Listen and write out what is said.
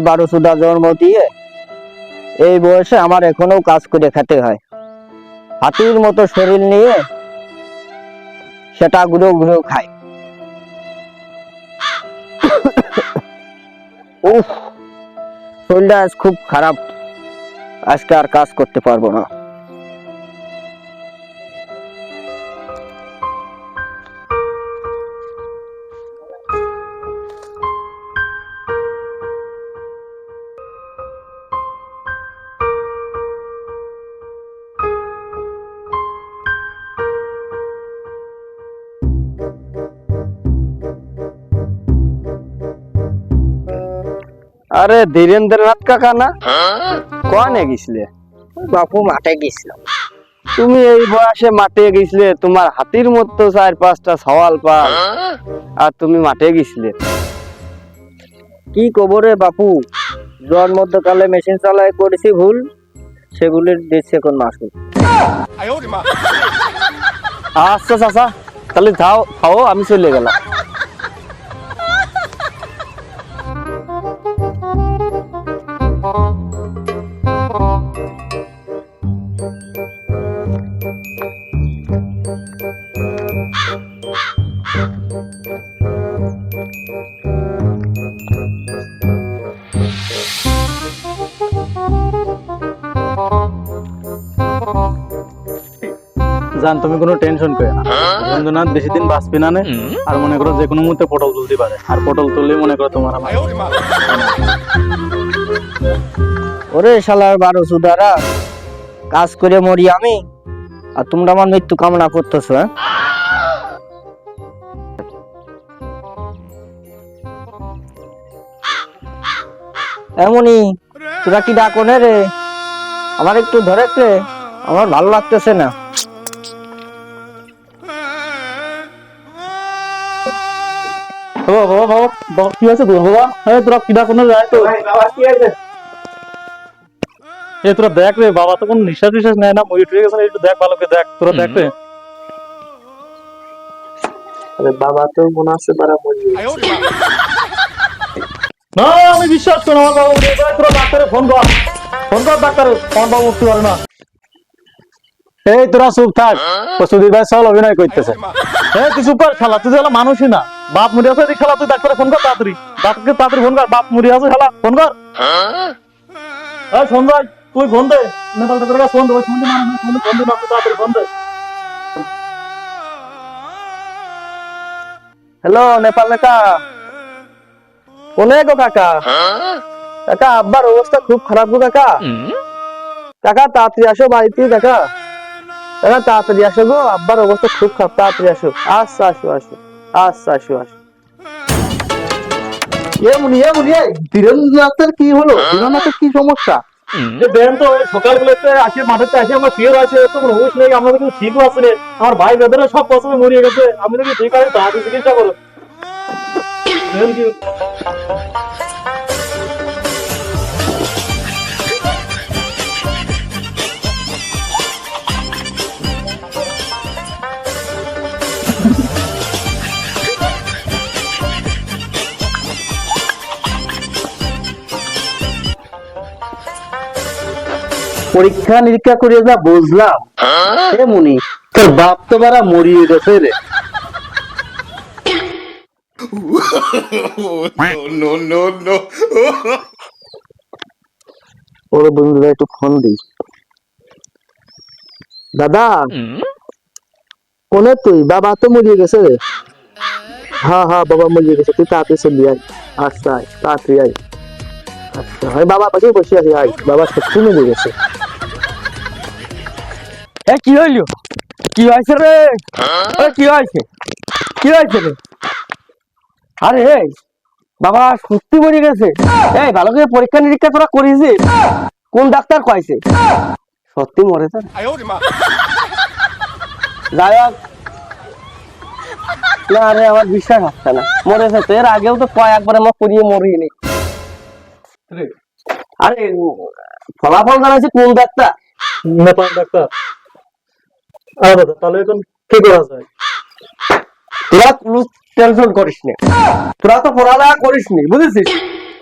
12 জন্ম দিয়ে এই বয়সে আমার এখনো কাজ করে খেতে হয়। হাতির মতো শরীর নিয়ে সেটা গুঁড়ো গুঁড়ো খায়। উফ, শরীরটা আজ খুব খারাপ, আজকে আর কাজ করতে পারবো না। আরে ধীরেন্দ্রনাথ কাকা না? কোনে গেছিলে? বাপু মাঠে গেছিল। তুমি এই বয়সে মাঠে গেছিলে? তোমার হাতির মতো 4-5টা সওয়াল পাল, আর তুমি মাঠে গেছিলে? কি কবরে বাপু, জন্মকালে মেশিন চালায় করেছি ভুল, সেগুলির দিচ্ছে কোন মাসুল। আচ্ছা চাচা, তাহলে যাও খাও, আমি চলে গেলাম। জান, তুমি কোনো টেনশন করো না। রবীন্দ্রনাথ বেশি দিন বাঁচবে না, আর মনে করো যে কোনো মুহূর্তে পটল তুলতে পারে, আর পটল তুললেই মনে করো তোমার আমার। ওরে শালার 12 কাজ করে মরি আমি, আর তোমরা আমার মৃত্যু কামনা করতেছো? হ্যাঁ, এমনই তোরা কি ডাকো না রে? আমার একটু ধরে রে, আমার ভালো লাগতেছে না। কি আছে বাবা? তোরা কি ডাকো না যায় তো? তোরা দেখ রে, বাবা তো কোনো নিঃশ্বাস নিঃশ্বাস নেয় না, মরে টুয়ে গেছে, একটু দেখ, ভালো করে দেখ, তোরা দেখ রে। বাবা তো মনে আছে তারা মরিয়ে না, আমি বিশ্বাস করি আমার বাবা মরে যায়। তোরা ডাক্তারে ফোন কর, ডাক্তারে। আমার বাবা উঠতে পারে না। এই তোরা চুপ থাক, সুধীর ভাই সব অভিনয় করতেছে। তুই চুপ কর, খেলা তুই খেলা মানুষই না। বাপ মরে আছে, খেলা তুই ডাক্তারে ফোন কর তাড়াতাড়ি, বাপকে তাড়াতাড়ি ফোন কর। বাপ মরে আছে, খেলা ফোন কর। সঞ্জয়, তুই ফোন দে, নেপাল ডাক্তারের কাছে ফোন দে, ওই শুনতে মানুষ ফোন দে না, তুই তাড়াতাড়ি ফোন দে। হ্যালো নেপাল কাকা, কোনে গো কাকা? কাকা আব্বার অবস্থা খুব খারাপ গো কাকা। কাকা তাড়াতাড়ি আসো বাড়িতে, কাকা কাকা তাড়াতাড়ি আসো গো, আব্বার অবস্থা খুব খারাপ, তাড়াতাড়ি আসো। আচ্ছা আসো আসো, আচ্ছা আসো আসো। ধীরেন্দ্রনাথের কি হলো? ধীরেন্দ্রনাথের কি সমস্যা? দেন তো, সকালবেলাতে আসে, মাঠেতে আসে, আমার শুয়ে আছে, তো কোনো হুঁশ নেই, আমাদের কিন্তু ঠিক আছে রে। আমার ভাই বেদরা সব পছন্দ মরিয়ে গেছে, আমি নাকি ঠিক আছে, তাড়াতাড়ি চিকিৎসা করো। পরীক্ষা নিরীক্ষা করে যা বুঝলাম, মুনি তোর বাপ তো বারা মরিয়ে গেছে রে। ওরে বন্ধুরা একটু ফোন দিই। দাদা কোনে তুই? বাবা তো মরিয়ে গেছে রে। হ্যাঁ হ্যাঁ, বাবা মরিয়ে গেছে, তুই তাড়াতাড়ি চলি আয়। আচ্ছা আয়, তাড়াতাড়ি আয়। আচ্ছা, হয় বাবা পাশে বসে আছি, আয়, বাবা সত্যি মরে গেছে। কি হইল? কি হয়েছে রে? কি হয়েছে? কি হয়েছে রে? আরে বাবা সত্যি মরে গেছে? এই ভালো করে পরীক্ষা নিরীক্ষা তোরা করেছিস? কোন ডাক্তার কয়েছে সত্যি মরেছে? যাই হোক, না রে আমার বিশ্বাস হচ্ছে না মরেছে তো। এর আগেও তো কয়েকবার আমার পড়িয়ে মরিনি। আরে ফলাফল জানাইছে কোন ডাক্তার? নেপাল ডাক্তার। আলাদা, তাহলে এখন কি করা যায়? তোরা কোনো টেনশন করিস না, তোরা তো পড়ালেখা করিস নি, বুঝেছিস?